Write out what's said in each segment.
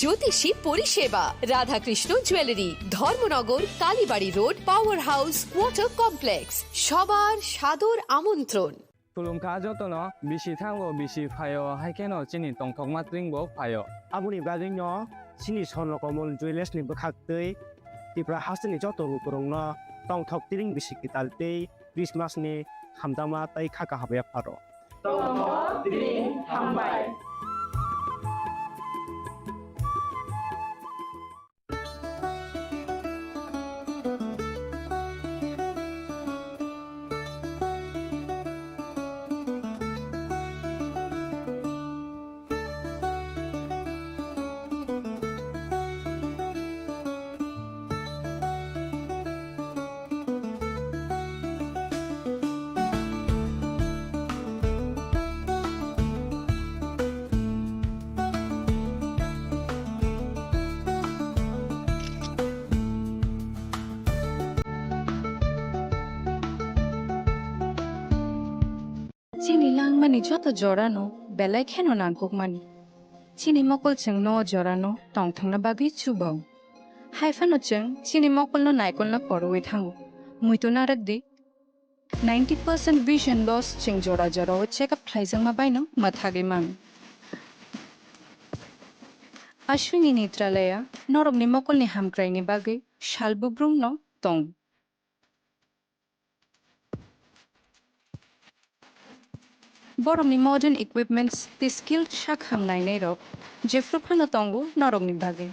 জ্যোতিষী পরিষেবা। Radhakrishna jewellery, Dharmanagar, Kalibari road, power house, water complex. সবার সাদর আমন্ত্রণ। Tulungka jotono bisi thango bisi phayo haikeno chini tongthok matringbo phayo. Abuni gadingno chini sonno komol jewelers ni bakhaktei tipra hasni joto rukurongno tongthok tiring bisi kitaltei Christmas ni hamdama tai khaka habya pharo. Tongthok tiring hambai. Chini lang mani joto jorano belai kheno nangkok mani. Chini mokol cheng no jorano tong thang na bagi chubao. Hai fano cheng chini mokol no naikol na poroi thango. Muito narak di 90% vision loss cheng jora jora o check up thaisang mabai no mathage mang. Ashwini Netralaya norok ni mokol ni hamkrai ni bagi shalbubrung no tong. Borok ni modern equipments ti skilled shakham nai nei rok jefru phano tongo norok ni bage.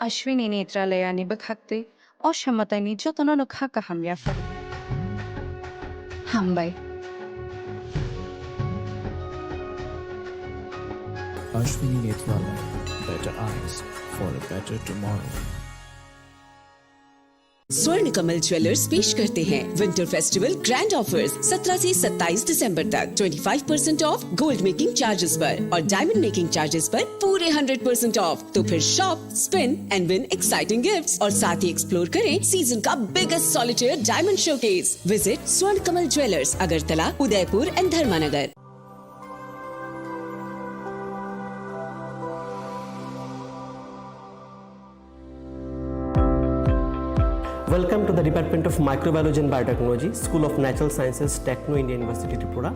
Ashwini Netralaya ni bakhakte oshamatay ni jotono no khaka hamya far. Hambai. Ashwini Netralaya, better eyes for a better tomorrow. स्वर्ण Kamal jewellers पेश करते हैं winter festival grand offers 17 से 27 दिसंबर तक 25% of gold making charges पर और diamond making charges पर पूरे 100% ऑफ। तो फिर shop, spin and win exciting gifts और साथ ही एक्सप्लोर करें सीजन का biggest solitaire diamond showcase. Visit Swarna Kamal jewellers, Agartala, Udaipur and Dharmanagar. Welcome to the Department of Microbiology and Biotechnology, School of Natural Sciences, Techno India University, Tripura.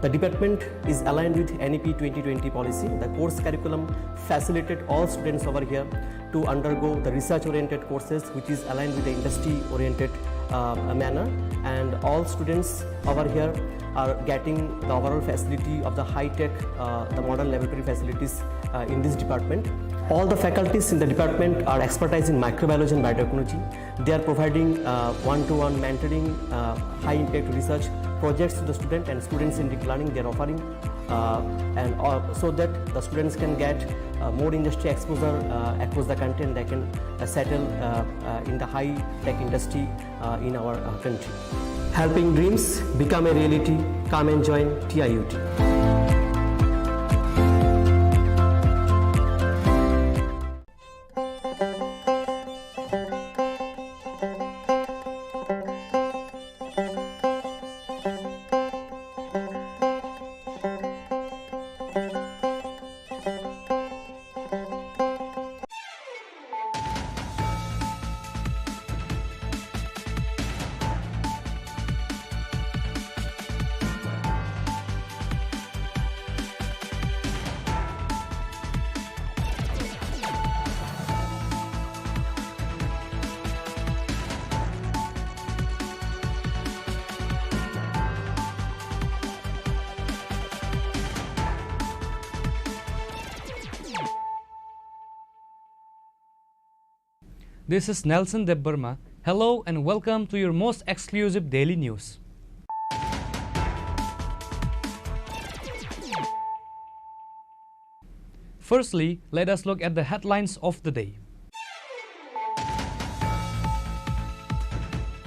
The department is aligned with NEP 2020 policy. The course curriculum facilitated all students over here to undergo the research-oriented courses, which is aligned with the industry-oriented manner. And all students over here are getting the overall facility of the high-tech, the modern laboratory facilities in this department. All the faculties in the department are expertise in microbiology and biotechnology. They are providing one-to-one mentoring, high-impact research projects to the student and students in deep learning. They are offering so that the students can get more industry exposure across the country and they can settle in the high-tech industry in our country. Helping dreams become a reality. Come and join TIUT. This is Nelson Debbarma. Hello and welcome to your most exclusive daily news. Firstly, let us look at the headlines of the day.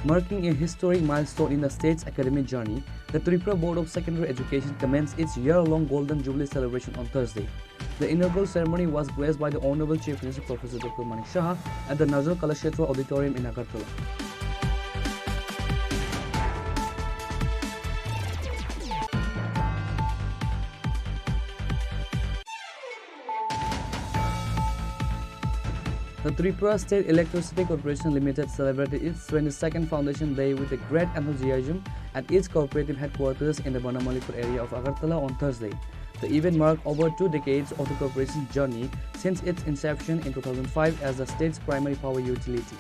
Marking a historic milestone in the state's academic journey, the Tripura Board of Secondary Education commenced its year-long Golden Jubilee celebration on Thursday. The inaugural ceremony was graced by the Honorable Chief Minister Professor Dr. Manik Shah at the Nazrul Kalakshetra Auditorium in Agartala. The Tripura State Electricity Corporation Limited celebrated its 22nd Foundation Day with a great enthusiasm at its cooperative headquarters in the Banamalipur area of Agartala on Thursday. The event marked over 2 decades of the corporation's journey since its inception in 2005 as the state's primary power utility.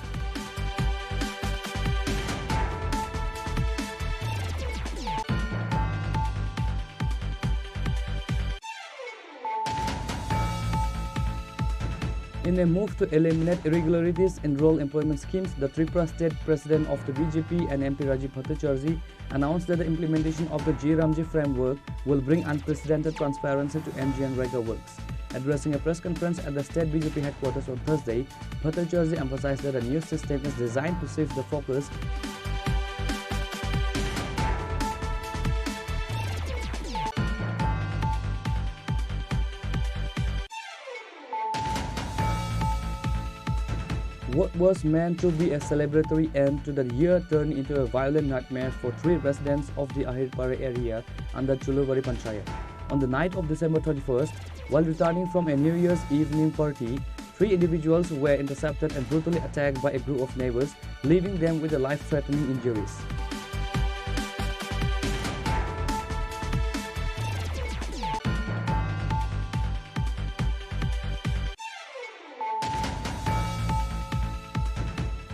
In a move to eliminate irregularities in rural employment schemes, the Tripura State President of the BJP and MP Rajiv Bhattacharjee announced that the implementation of the G Ramji framework will bring unprecedented transparency to NGN Rega works. Addressing a press conference at the state BJP headquarters on Thursday, Bhattacharjee emphasized that the new system is designed to shift the focus what was meant to be a celebratory end to the year turned into a violent nightmare for 3 residents of the Ahirpare area under Chulubari Panchayat. On the night of December 31st, while returning from a New Year's evening party, 3 individuals were intercepted and brutally attacked by a group of neighbors, leaving them with life-threatening injuries.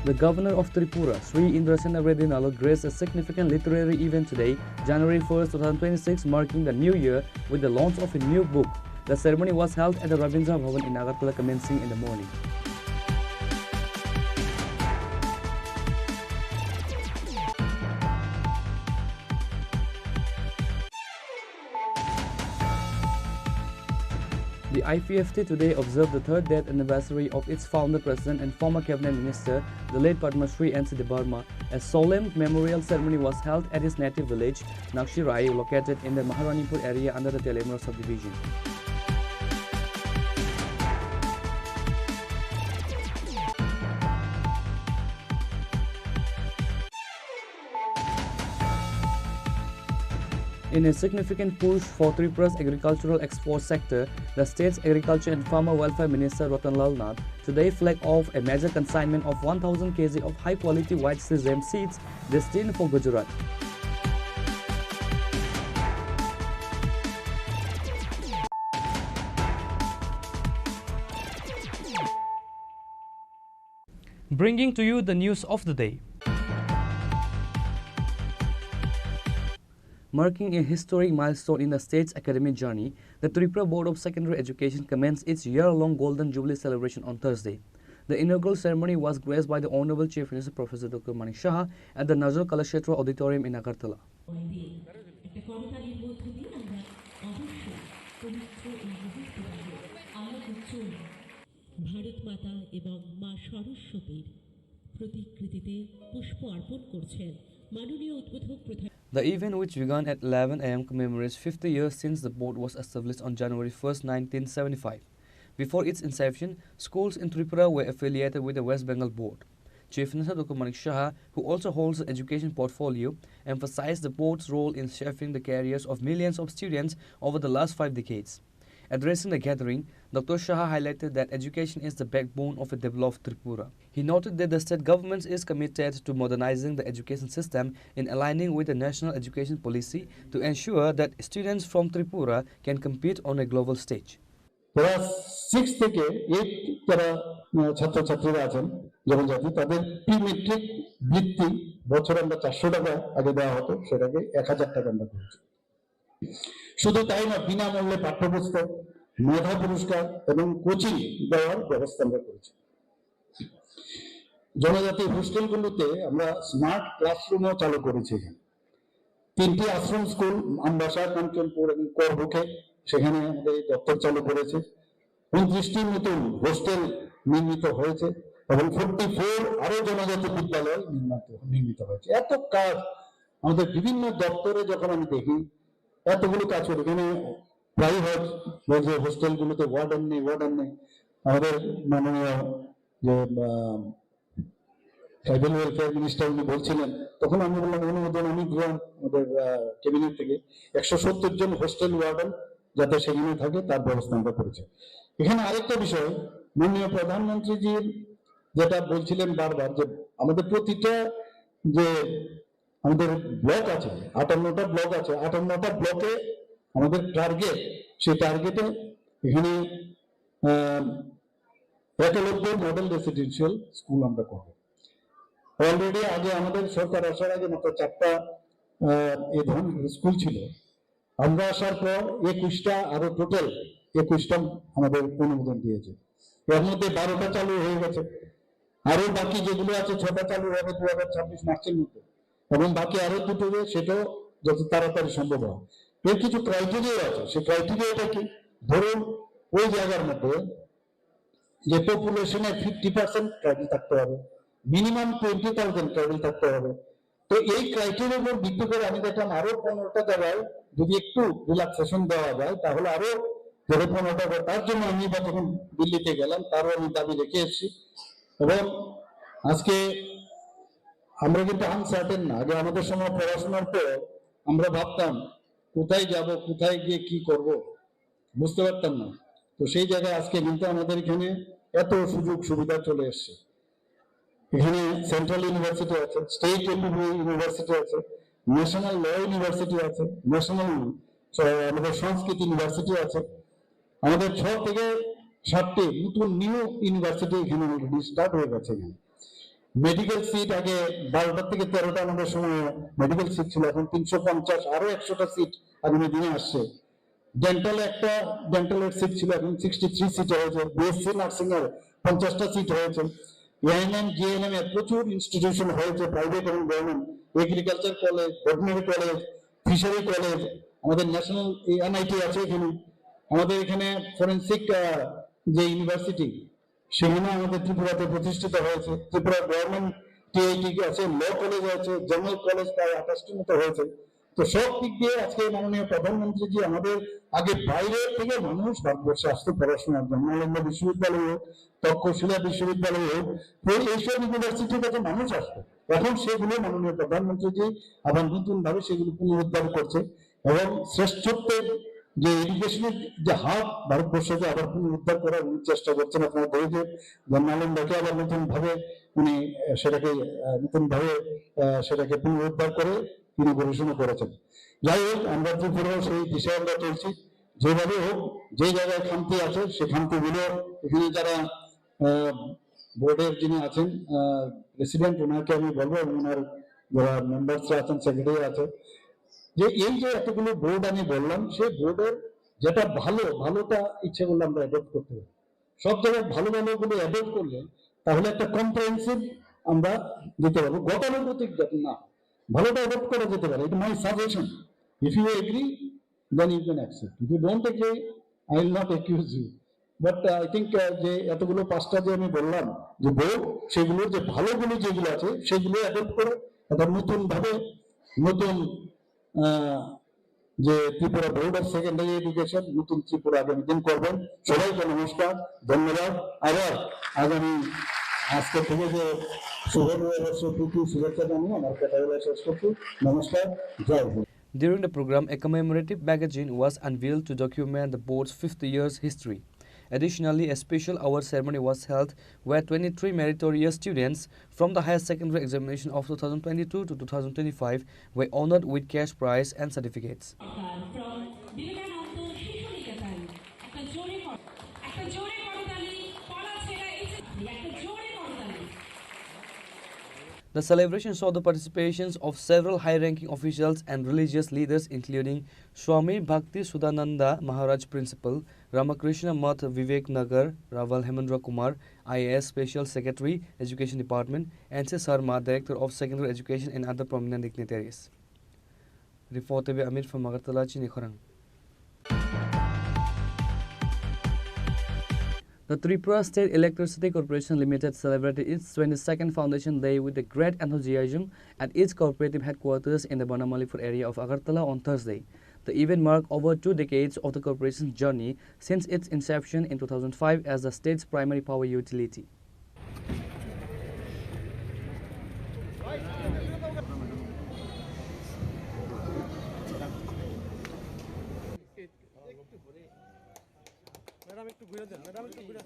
The Governor of Tripura, Sri Indrasena Reddy graced a significant literary event today, January 1st, 2026, marking the new year with the launch of a new book. The ceremony was held at the Rabindra Bhavan in Agartala, commencing in the morning. The IPFT today observed the 3rd death anniversary of its founder, president and former cabinet minister, the late Padma Shri N.C. Debarma. A solemn memorial ceremony was held at his native village, Nakshirai, located in the Maharanipur area under the Telemur subdivision. In a significant push for Tripura's agricultural export sector, the state's Agriculture and Farmer Welfare Minister Ratanlal Nath today flagged off a major consignment of 1,000 kg of high-quality white sesame seeds destined for Gujarat. Bringing to you the news of the day. Marking a historic milestone in the state's academic journey, the Tripura Board of Secondary Education commenced its year-long Golden Jubilee celebration on Thursday. The inaugural ceremony was graced by the Honorable Chief Minister Professor Dr. Manik Saha at the Nazar Kalakshetra Auditorium in Agartala. Bharat মাতা এবং মা সরস্বতীর প্রতিকৃতিতে পুষ্প অর্পণ করছেন মাননীয় উদ্বোধক প্রধান। The event, which began at 11 a.m., commemorates 50 years since the board was established on January 1st, 1975. Before its inception, schools in Tripura were affiliated with the West Bengal Board. Chief Minister Dr. Manik Saha, who also holds the education portfolio, emphasized the board's role in shaping the careers of millions of students over the last 5 decades. Addressing the gathering, Dr. Saha highlighted that education is the backbone of a developed Tripura. He noted that the state government is committed to modernizing the education system in aligning with the national education policy to ensure that students from Tripura can compete on a global stage. Class 6 থেকে 8 যারা ছাত্রছাত্রীরা আছেন জনজাতি তাদের pre metric বৃত্তি বছরে আমরা 400 টাকা আগে দেওয়া হতো, সেটাকে 1000 টাকা আমরা করেছি। শুধু তাই না, বিনামূল্যে পাঠ্যপুস্তক, মেধা পুরস্কার এবং কোচিং দেওয়ার ব্যবস্থা আমরা করেছি। জনজাতি হোস্টেলগুলোতে আমরা স্মার্ট ক্লাসরুমও চালু করেছি। 3টি আশ্রম স্কুল আমবাসা, কাঞ্চনপুর এবং করবুকে, সেখানে আমাদের দপ্তর চালু করেছে। 29টি নতুন হোস্টেল নির্মিত হয়েছে এবং 44 আরো জনজাতি বিদ্যালয় নির্মিত হয়েছে। এত কাজ আমাদের বিভিন্ন দপ্তরে যখন আমি দেখি, এতগুলো কাজ করে, এখানে প্রাইভেট যে হোস্টেলগুলোতে ওয়ার্ডেন নেই। আমাদের মাননীয় যে ট্রাইবাল ওয়েলফেয়ার মিনিস্টার উনি বলছিলেন, তখন আমি বললাম অনুমোদন আমি দিলাম আমাদের ক্যাবিনেট থেকে 170 জন হোস্টেল ওয়ার্ডেন যাতে সেখানে থাকে তার ব্যবস্থা আমরা করেছি। এখানে আরেকটা বিষয়, মাননীয় প্রধানমন্ত্রীজির যেটা বলছিলেন বারবার যে আমাদের প্রতিটা যে আমাদের ব্লক আছে 58টা ব্লক আছে, 58টা ব্লকে আমাদের টার্গেট, সেই টার্গেটে এখানে 91 মডেল রেসিডেন্সিয়াল স্কুল আমরা করব। অলরেডি আগে আমাদের সরকার আসার আগে মাত্র 4টা এই ধরনের স্কুল ছিল। আমরা আসার পর 21টা, আরো টোটাল 21টা আমাদের অনুমোদন দিয়েছে। এর মধ্যে 12টা চালু হয়ে গেছে, আরো বাকি যেগুলো আছে 6টা চালু হবে 2026 মার্চের মধ্যে, এবং বাকি আরো দুটো সেটাও যত তাড়াতাড়ি সম্ভব হয়। এর কিছু ক্রাইটেরিয়া আছে, সেই ক্রাইটেরিয়াটা কি? ধরুন ওই জায়গার মধ্যে যে পপুলেশনের 50% ট্রাইবেল থাকতে হবে, মিনিমাম 20,000 ট্রাইবেল থাকতে হবে। তো এই ক্রাইটেরিয়ার উপর ভিত্তি করে আমি দেখলাম আরো 15টা জায়গায় যদি একটু রিল্যাক্সেশন দেওয়া যায় তাহলে আরো 15টা। তার জন্য আমি যখন দিল্লিতে গেলাম তারও আমি দাবি রেখে এসেছি। এবং আজকে আমরা কিন্তু আনসার্টেন না। আগে আমাদের সময় পড়াশোনার পর আমরা ভাবতাম কোথায় যাব, কোথায় গিয়ে কি করব, বুঝতে পারতাম না। তো সেই জায়গায় আজকে কিন্তু আমাদের এখানে এত সুযোগ সুবিধা চলে এসছে। এখানে সেন্ট্রাল ইউনিভার্সিটি আছে, স্টেট ইউনিভার্সিটি আছে, ন্যাশনাল ল ইউনিভার্সিটি আছে, ন্যাশনাল আমাদের সংস্কৃত ইউনিভার্সিটি আছে। আমাদের 6 থেকে 7টি নতুন নিউ ইউনিভার্সিটি এখানে অলরেডি স্টার্ট হয়ে গেছে। এখানে মেডিকেল সিট আগে 12টা থেকে 13টা আমাদের সময় মেডিকেল সিট ছিল, এখন 350, আরো 100টা সিট আগামী দিনে আসছে। ডেন্টালের সিট ছিল, এখন 63 সিট হয়েছে। বিএসসি নার্সিং এর 50টা সিট হয়েছে। এএনএম জিএনএম এর প্রচুর ইনস্টিটিউশন হয়েছে, প্রাইভেট এবং government. Agriculture college, veterinary college, fishery college, আমাদের ন্যাশনাল এনআইটি আছে এখানে। আমাদের এখানে ফরেন্সিক যে ইউনিভার্সিটি সেখানে আমাদের ত্রিপুরাতে প্রতিষ্ঠিত হয়েছে। ত্রিপুরা গভর্নমেন্ট টিআইটি আছে, ল কলেজ আছে, জেনারেল কলেজ প্রায় 28টির মতো হয়েছে। তো সব দিক দিয়ে আজকে মাননীয় প্রধানমন্ত্রীজি আমাদের আগে বাইরে থেকে মানুষ ভারতবর্ষে আসতে পড়াশোনার জন্য, নালন্দা বিশ্ববিদ্যালয় হোক, তক্ষশিলা বিশ্ববিদ্যালয় হোক, এইসব ইউনিভার্সিটির কাছে মানুষ আসতো। এখন সেগুলো মাননীয় প্রধানমন্ত্রীজি আবার নতুন ভাবে সেগুলো পুনরুদ্ধার করছে এবং শ্রেষ্ঠত্বের যে এডুকেশনের যে হাব ভারতবর্ষকে আবার পুনরুদ্ধার করার চেষ্টা করছেন। আপনারা দেখেছেন নালন্দাকে আবার নতুন ভাবে উনি সেটাকে পুনরুদ্ধার করে তিনি ঘোষণা করেছেন। যাই হোক, আমরা ত্রিপুরা সেই দিশায় আমরা চলছি। যেভাবে হোক, যে জায়গায় খামতি আছে সে খামতিগুলো এখানে যারা বোর্ডের যিনি আছেন প্রেসিডেন্ট, ওনাকে আমি বলবো, এবং ওনার যারা মেম্বার্সরা আছেন, সেক্রেটারি আছে, যে এই যে এতগুলো বোর্ড আমি বললাম, সেই বোর্ডের যেটা ভালোটা ইচ্ছে করলে আমরা অ্যাডপ্ট করতে পারি। সব জায়গায় ভালো গুলো অ্যাডপ্ট করলে তাহলে একটা কম্প্রিহেনসিভ আমরা দিতে পারবো, গতানুগতিক যাতে না, ভালোটা অ্যাডপ্ট করা যেতে পারে। এটা my suggestion. If you agree then you can accept, if you don't agree I will not accuse you. But I think যে এতগুলো 5টা যে আমি বললাম যে বোর্ড, সেগুলোর যে ভালোগুলো যেগুলো আছে সেগুলো অ্যাডপ্ট করে একটা নতুন ভাবে নতুন যে Tripura board of secondary education, নতুন ত্রিপুরা আগামী দিন করবেন। সবাইকে নমস্কার, ধন্যবাদ। আবার আগামী আজকে থেকে যে শুভ নববর্ষ প্রীতি শুভেচ্ছা জানিয়ে আমার কথাগুলো শেষ করছি। নমস্কার, জয় Hind. During the program, a commemorative magazine was unveiled to document the board's 50 years history. Additionally, a special award ceremony was held where 23 meritorious students from the higher secondary examination of 2022 to 2025 were honored with cash prize and certificates. The celebration saw the participations of several high-ranking officials and religious leaders, including Swami Bhakti Sudananda Maharaj Principal, Ramakrishna Math Vivek Nagar, Raval Hemendra Kumar, IAS Special Secretary, Education Department, and C. Sarma, Director of Secondary Education, and other prominent dignitaries. Report by Amir from Agartala, Chinikhorang. The Tripura State Electricity Corporation Limited celebrated its 22nd Foundation Day with a great enthusiasm at its cooperative headquarters in the Banamalipur area of Agartala on Thursday. The event marked over 2 decades of the corporation's journey since its inception in 2005 as the state's primary power utility. Madam একটু ঘুরে দেন, madam একটু ঘুরে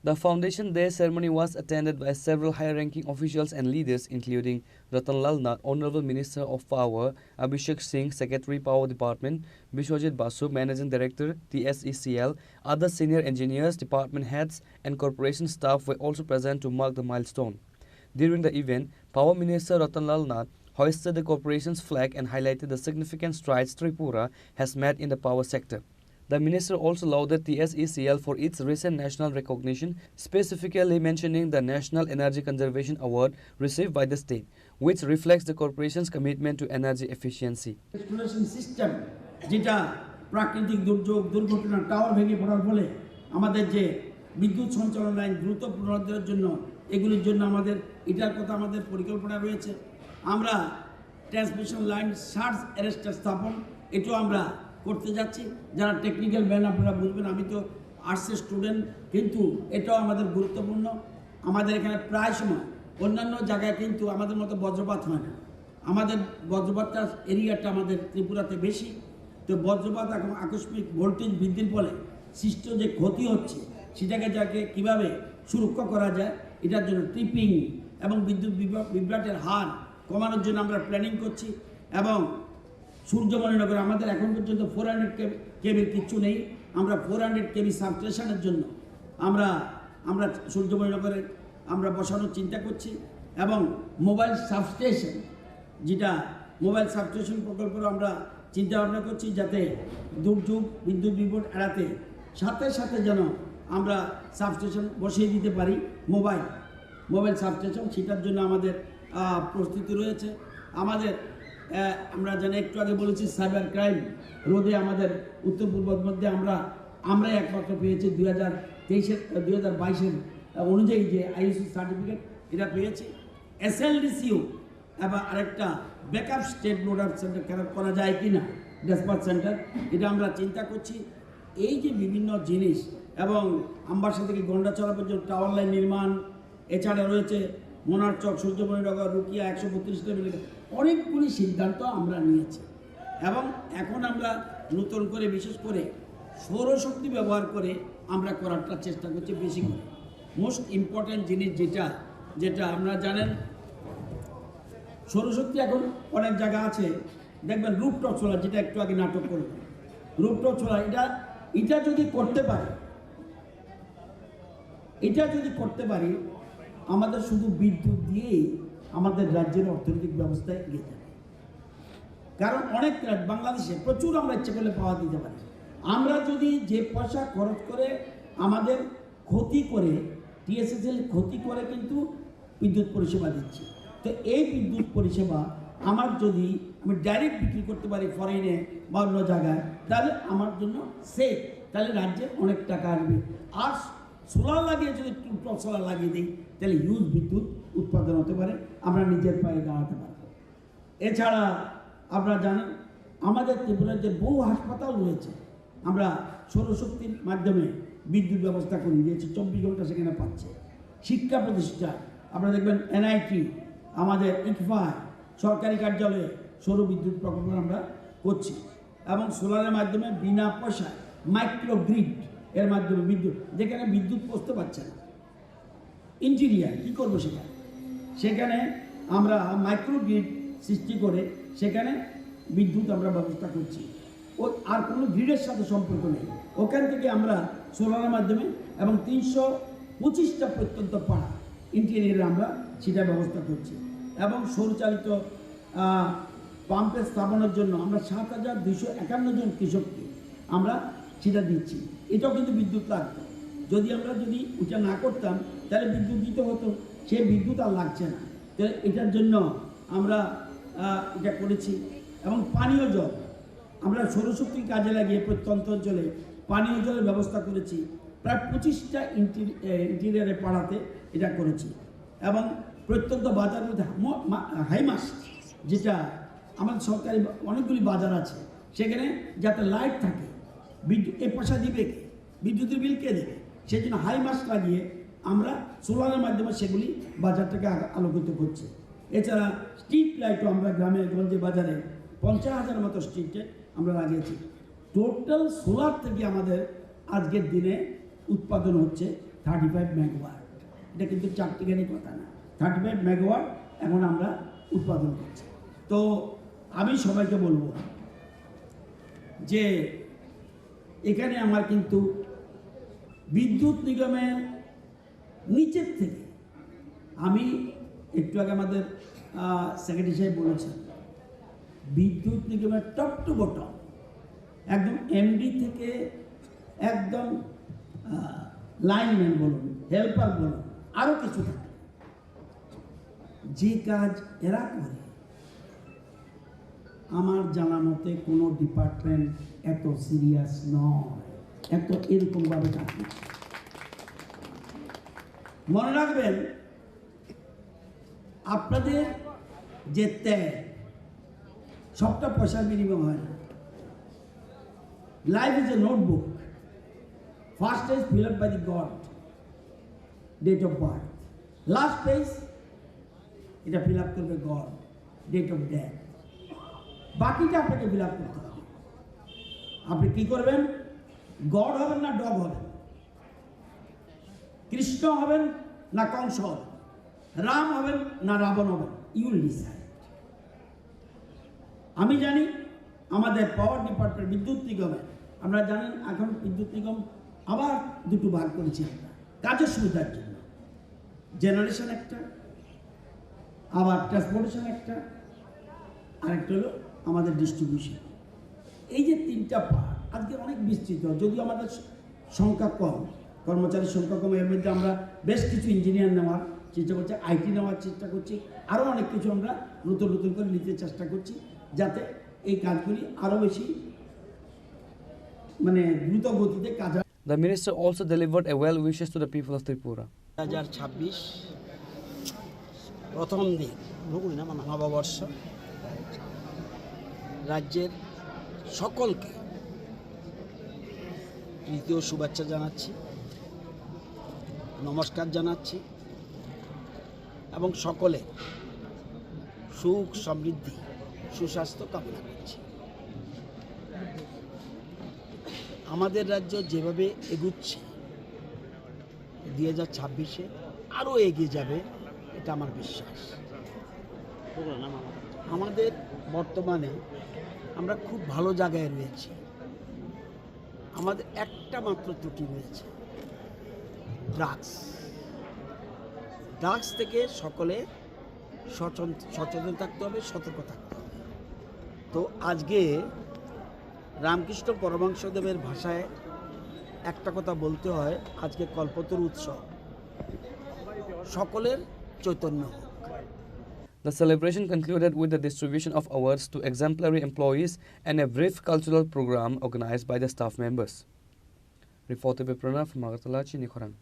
The Foundation Day ceremony was attended by several high-ranking officials and leaders, including Ratanlal Nath, Honorable Minister of Power, Abhishek Singh, Secretary Power Department, Bishwajit Basu, Managing Director, TSECL. Other senior engineers, department heads, and corporation staff were also present to mark the milestone. During the event, Power Minister Ratanlal Nath hoisted the corporation's flag and highlighted the significant strides Tripura has made in the power sector. The minister also lauded TSECL for its recent national recognition, specifically mentioning the National Energy Conservation Award received by the state, which reflects the corporation's commitment to energy efficiency. Exploration system, যেটা প্রাকৃতিক দুর্যোগ দুর্ঘটনা tower ভেঙে পড়ার ফলে আমাদের যে বিদ্যুৎ সঞ্চালন লাইন দ্রুত পুনরুদ্ধারের জন্য এগুলির জন্য আমাদের এটার কথা আমাদের পরিকল্পনা রয়েছে। আমরা ট্রান্সমিশন লাইন সার্জ অ্যারেস্টার স্থাপন এটাও আমরা করতে যাচ্ছি। যারা টেকনিক্যাল ম্যান আপনারা বুঝবেন, আমি তো আর্টসের স্টুডেন্ট, কিন্তু এটাও আমাদের গুরুত্বপূর্ণ। আমাদের এখানে প্রায় সময় অন্যান্য জায়গায় কিন্তু আমাদের মতো বজ্রপাত হয় না, আমাদের বজ্রপাতটা এরিয়াটা আমাদের ত্রিপুরাতে বেশি। তো বজ্রপাত এখন আকস্মিক ভোল্টেজ বৃদ্ধির ফলে সৃষ্ট যে ক্ষতি হচ্ছে সেটাকে যাকে কীভাবে সুরক্ষা করা যায়, এটার জন্য ট্রিপিং এবং বিদ্যুৎ বিভ্রাটের হার কমানোর জন্য আমরা প্ল্যানিং করছি। এবং সূর্যমণিনগরে আমাদের এখন পর্যন্ত 400 কেবির কিচ্ছু নেই, আমরা 400 কেবি সাবস্টেশনের জন্য আমরা সূর্যমণিনগরে আমরা বসানোর চিন্তা করছি। এবং মোবাইল সাবস্টেশন, যেটা মোবাইল সাবস্টেশন প্রকল্পের আমরা চিন্তা ভাবনা করছি, যাতে দুর্যোগ বিদ্যুৎ বিভ্রাট এড়াতে সাথে সাথে যেন আমরা সাবস্টেশন বসিয়ে দিতে পারি, মোবাইল সাবস্টেশন, সেটার জন্য আমাদের প্রস্তুতি রয়েছে। আমরা জানি একটু আগে বলেছি সাইবার ক্রাইম রোধে আমাদের উত্তর পূর্ব মধ্যে আমরাই একমাত্র পেয়েছি 2022 অনুযায়ী যে আইএসও সার্টিফিকেট এটা পেয়েছি। SLDCও এবং আরেকটা backup state load up centre করা যায় কি না, ডেসপাচ সেন্টার, এটা আমরা চিন্তা করছি। এই যে বিভিন্ন জিনিস এবং আমবাসা থেকে গন্ডাচড়া পর্যন্ত টাওয়ার লাইন নির্মাণ, এছাড়া রয়েছে মোনারচক, সূর্যমণিনগর, রুকিয়া 132 কিলোমিটার, অনেকগুলি সিদ্ধান্ত আমরা নিয়েছি। এবং এখন আমরা নতুন করে বিশেষ করে সৌরশক্তি ব্যবহার করে আমরা করারটা চেষ্টা করছি বেশি করে। মোস্ট ইম্পর্ট্যান্ট জিনিস যেটা আমরা জানেন, সৌরশক্তি এখন অনেক জায়গা আছে, দেখবেন রুফটপ সোলার, যেটা একটু আগে নাটক করবে, রুফটপ সোলার, এটা যদি করতে পারি আমাদের শুধু বিদ্যুৎ দিয়েই আমাদের রাজ্যের অর্থনৈতিক ব্যবস্থায় এগিয়ে যাবে। কারণ অনেক বাংলাদেশে প্রচুর আমরা ইচ্ছে করলে পাওয়া দিতে পারি। আমরা যদি যে পয়সা খরচ করে আমাদের ক্ষতি করে TSSL ক্ষতি করে কিন্তু বিদ্যুৎ পরিষেবা দিচ্ছি। তো এই বিদ্যুৎ পরিষেবা আমি ডাইরেক্ট বিক্রি করতে পারি ফরেনে বা অন্য জায়গায়, তাহলে আমার জন্য সেফ, তাহলে রাজ্যে অনেক টাকা আসবে। আর সোলার লাগিয়ে যদি টপ সোলার লাগিয়ে দিই তাহলে হিউজ বিদ্যুৎ উৎপাদন হতে পারে, আমরা নিজের পায়ে দাঁড়াতে পারব। এছাড়া আপনারা জানেন আমাদের ত্রিপুরার যে বহু হাসপাতাল রয়েছে, আমরা সৌরশক্তির মাধ্যমে বিদ্যুৎ ব্যবস্থা করে দিয়েছি, 24 ঘন্টা সেখানে পাচ্ছে। শিক্ষা প্রতিষ্ঠান আপনারা দেখবেন NIT, আমাদের ICFA সরকারি কার্যালয়ে সৌর বিদ্যুৎ প্রকল্প আমরা করছি। এবং সোলারের মাধ্যমে বিনা পয়সায় মাইক্রোগ্রিড এর মাধ্যমে বিদ্যুৎ, যেখানে বিদ্যুৎ পৌঁছতে পারছে না, ইন্টেরিয়ার কী করবো সেখানে আমরা মাইক্রোগ্রিড সৃষ্টি করে সেখানে বিদ্যুৎ আমরা ব্যবস্থা করছি। আর কোনো গ্রিডের সাথে সম্পর্ক নেই, ওখান থেকে আমরা সোলারের মাধ্যমে এবং 325টা প্রত্যন্ত পাড়া ইন্টেরিয়ারে আমরা সেটা ব্যবস্থা করছি। এবং সৌরচালিত পাম্পের স্থাপনের জন্য আমরা 7,251 জন কৃষককে আমরা সেটা দিচ্ছি। এটাও কিন্তু বিদ্যুৎ লাগতো, যদি ওটা না করতাম তাহলে বিদ্যুৎ দিতে হতো, সেই বিদ্যুৎ আর লাগছে না। তাহলে এটার জন্য আমরা এটা করেছি। এবং পানীয় জল আমরা সৌরশক্তি কাজে লাগিয়ে প্রত্যন্ত অঞ্চলে পানীয় জলের ব্যবস্থা করেছি। প্রায় 25টা ইন্টিরিয়ারে পাড়াতে এটা করেছি এবং প্রত্যন্ত বাজারের মধ্যে হাইমাস, যেটা আমাদের সরকারি অনেকগুলি বাজার আছে, সেখানে যাতে লাইট থাকে, বিদ্যুৎ এ পয়সা দিবে কে, বিদ্যুতের বিল কে দেবে, সেই জন্য হাইমাস লাগিয়ে আমরা সোলারের মাধ্যমে সেগুলি বাজারটাকে আলোকিত করছি। এছাড়া স্ট্রিট লাইটও আমরা গ্রামে গঞ্জে বাজারে 50,000 মতো স্ট্রিটে আমরা লাগিয়েছি। টোটাল সোলার থেকে আমাদের আজকের দিনে উৎপাদন হচ্ছে 35 মেগাওয়াট। এটা কিন্তু চারটিখানি কথা না, 35 মেগাওয়াট এখন আমরা উৎপাদন করছি। তো আমি সবাইকে বলবো যে এখানে আমার কিন্তু বিদ্যুৎ নিগমের নিচের থেকে, আমি একটু আগে আমাদের সেক্রেটারি সাহেব বলেছেন, বিদ্যুৎ নিগমের টপ টু বটম একদম এমডি থেকে একদম লাইনম্যান বলুন, হেল্পার বলুন, আরও কিছু থাকে, যে কাজ এরা করে আমার জানা মতে কোনো ডিপার্টমেন্ট এত সিরিয়াস নয়, এত এরকমভাবে কাজ করছে। মনে রাখবেন, আপনাদের যে ত্যাগ সবটা পয়সার বিনিময় হয় না। Life is a notebook, first page fill up by the God, date of birth, last page এটা ফিল আপ করবে গড, ডেট অফ ডেথ, বাকিটা আপনাকে ফিল আপ করতে হবে। আপনি কি করবেন? গড হবেন না ডগ হবেন, কৃষ্ণ হবেন না কংস হবেন, রাম হবেন না রাবণ হবেন, ইউ উইল ডিসাইড। আমি জানি আমাদের পাওয়ার ডিপার্টমেন্ট বিদ্যুৎ নিগমে, আমরা জানেন এখন বিদ্যুৎ নিগম আবার দুটো ভাগ করেছি আমরা কাজের সুবিধার জন্য, জেনারেশন একটা, আবার ট্রান্সপোর্টেশন একটা, আরেকটা হলো আমাদের ডিস্ট্রিবিউশন। এই যে তিনটা পার্ট আজকে অনেক বিস্তৃত, যদিও আমাদের সংখ্যা কম, কর্মচারীর সংখ্যা কম, এর মধ্যে আমরা বেশ কিছু ইঞ্জিনিয়ার নেওয়ার চেষ্টা করছি, আইটি নেওয়ার চেষ্টা করছি, আরও অনেক কিছু আমরা নতুন নতুন করে নিতে চেষ্টা করছি, যাতে এই কাজগুলি আরও বেশি মানে দ্রুত গতিতে কাজ। The minister also delivered a well wishes to the people of Tripura. 2026 প্রথম দিন নববর্ষ, রাজ্যের সকলকে তৃতীয় শুভেচ্ছা জানাচ্ছি, নমস্কার জানাচ্ছি এবং সকলে সুখ সমৃদ্ধি সুস্বাস্থ্য কামনা করছি। আমাদের রাজ্য যেভাবে এগুচ্ছে 2026-এ আরও এগিয়ে যাবে, এটা আমার বিশ্বাস। আমাদের বর্তমানে আমরা খুব ভালো জায়গায় রয়েছি, আমাদের একটা মাত্র ত্রুটি রয়েছে, ড্রাগস থেকে সকলে সচেতন থাকতে হবে, সতর্ক থাকতে হবে। তো আজকে রামকৃষ্ণ পরমহংসদেবের ভাষায় একটা কথা বলতে হয়, আজকে কল্পতরু উৎসব, সকলের চৈতন্য হোক। The celebration concluded with the distribution of awards to exemplary employees and a brief cultural program organized by the staff members. Reported by Pranav from Agartala, Chinikhorang.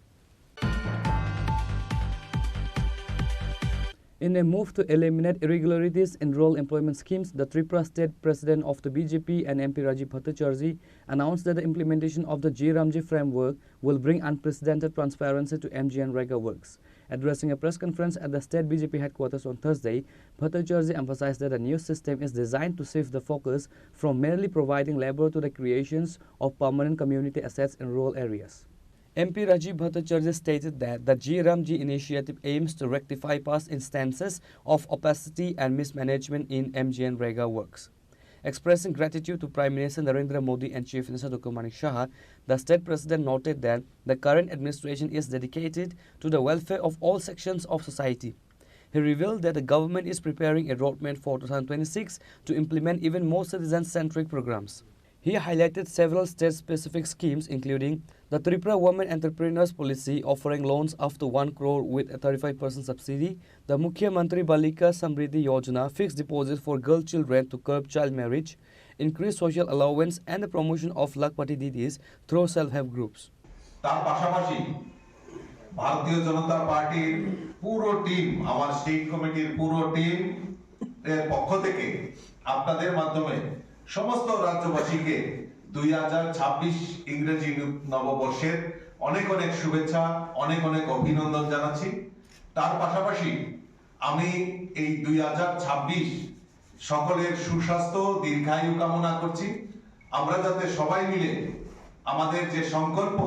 In a move to eliminate irregularities in rural employment schemes, the Tripura State President of the BJP and MP Rajiv Bhattacharjee announced that the implementation of the GRAMJI framework will bring unprecedented transparency to MGNREGA works. Addressing a press conference at the state BJP headquarters on Thursday, Bhattacharjee emphasized that the new system is designed to shift the focus from merely providing labor to the creations of permanent community assets in rural areas. MP Rajiv Bhattacharjee stated that the GRAMJI initiative aims to rectify past instances of opacity and mismanagement in MGNREGA works. Expressing gratitude to Prime Minister Narendra Modi and Chief Minister Dr. Manik Shah, the state president noted that the current administration is dedicated to the welfare of all sections of society. He revealed that the government is preparing a roadmap for 2026 to implement even more citizen-centric programs. He highlighted several state-specific schemes, including the Tripura Women Entrepreneurs Policy offering loans up to 1 crore with a 35% subsidy, the Mukhya Mantri Balika Samriddhi Yojana fixed deposit for girl children to curb child marriage, increased social allowance, and the promotion of Lakpati Didis through self-help groups. তার পাশাপাশি ভারতীয় জনতা পার্টির পুরো team, আমার state কমিটির পুরো team এর পক্ষ থেকে আপনাদের মাধ্যমে সমস্ত রাজ্যবাসীকে 2026 ইংরেজি নববর্ষের অনেক অনেক শুভেচ্ছা, অনেক অনেক অভিনন্দন জানাচ্ছি। তার পাশাপাশি আমি এই 2026 সকলের সুস্বাস্থ্য, দীর্ঘায়ু কামনা করছি। আমরা যাতে সবাই মিলে আমাদের যে সংকল্প,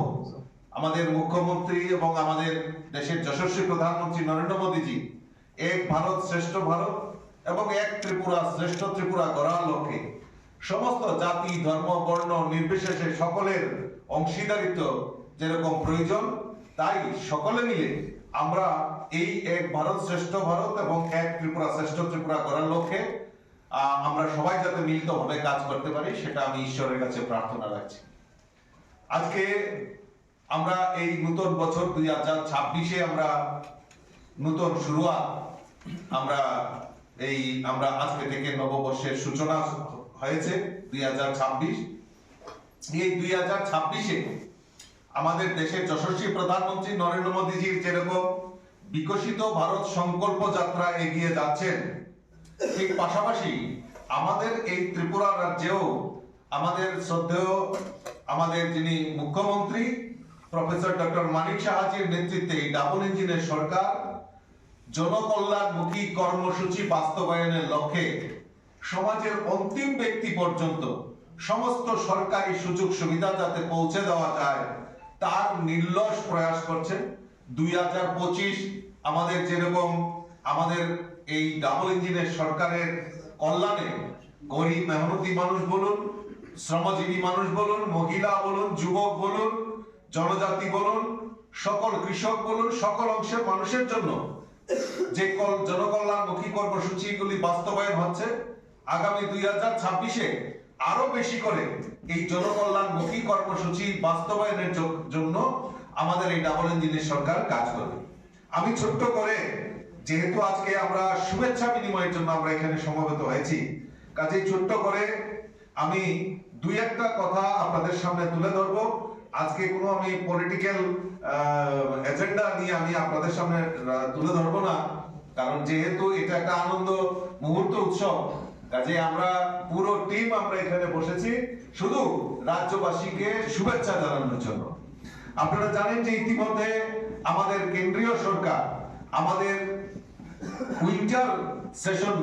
আমাদের মুখ্যমন্ত্রী এবং আমাদের দেশের যশস্বী প্রধানমন্ত্রী নরেন্দ্র মোদীজি এক ভারত শ্রেষ্ঠ ভারত এবং এক ত্রিপুরা শ্রেষ্ঠ ত্রিপুরা গড়ার লক্ষ্যে সমস্ত জাতি, ধর্ম, বর্ণ নির্বিশেষে সকলের অংশীদারিত্ব যেরকম প্রয়োজন, তাই সকলে মিলে আমরা এই এক ভারত শ্রেষ্ঠ ভারত এবং এক ত্রিপুরা শ্রেষ্ঠ ত্রিপুরা গড়ার লক্ষ্যে আমরা সবাই যাতে মিলিতভাবে কাজ করতে পারি, সেটা আমি ঈশ্বরের কাছে প্রার্থনা রাখছি। আজকে আমরা এই নতুন বছর 2026-এ আমরা নতুন শুরুয়াত, আমরা আজকে থেকে নববর্ষের সূচনা হয়েছে 2026। এই 2026-এ আমাদের দেশের যশস্বী প্রধানমন্ত্রী নরেন্দ্র মোদীজির যেরকম বিকশিত ভারত সংকল্প যাত্রা এগিয়ে যাচ্ছেন, ঠিক পাশাপাশি আমাদের এই ত্রিপুরা রাজ্যেও আমাদের শ্রদ্ধেয় আমাদের যিনি মুখ্যমন্ত্রী প্রফেসর ডক্টর মানিক সাহাজির নেতৃত্বে এই ডাবল ইঞ্জিনের সরকার জনকল্যাণমুখী কর্মসূচি বাস্তবায়নের লক্ষ্যে সমাজের অন্তিম ব্যক্তি পর্যন্ত সমস্ত সরকারি সুযোগ সুবিধা যাতে পৌঁছে দেওয়া যায় তার নির্লস প্রয়াস করছেন। 2025 আমাদের যেরকম আমাদের এই ডাবল ইঞ্জিনের সরকারের কল্যাণে গরিব মেহনতি মানুষ বলুন, শ্রমজীবী মানুষ বলুন, মহিলা বলুন, যুবক বলুন, জনজাতি বলুন, সকল কৃষক বলুন, সকল অংশের মানুষের জন্য যে জনকল্যাণমুখী কর্মসূচিগুলি বাস্তবায়ন হচ্ছে, আগামী 2026-এ আরো বেশি করে এই জনকল্যাণমুখী কর্মসূচি বাস্তবায়নের জন্য আমাদের এই ডাবল ইঞ্জিনের সরকার কাজ করবে। আমি ছোট্ট করে, যেহেতু আজকে আমরা শুভেচ্ছা বিনিময়ের জন্য আমরা এখানে সমবেত হয়েছি, কাজেই ছোট্ট করে আমি দুই একটা কথা আপনাদের সামনে তুলে ধরবো। আজকে কোনো আমি পলিটিক্যাল এজেন্ডা নিয়ে আমি আপনাদের সামনে তুলে ধরবো না, কারণ যেহেতু এটা একটা আনন্দ মুহূর্ত, উৎসব, কাজে আমরা পুরো টিম আমরা এখানে বসেছি শুধু রাজ্যবাসীকে শুভেচ্ছা জানানোর জন্য। আপনারা জানেন যে ইতিমধ্যে আমাদের কেন্দ্রীয় সরকার আমাদের উইন্টার সেশন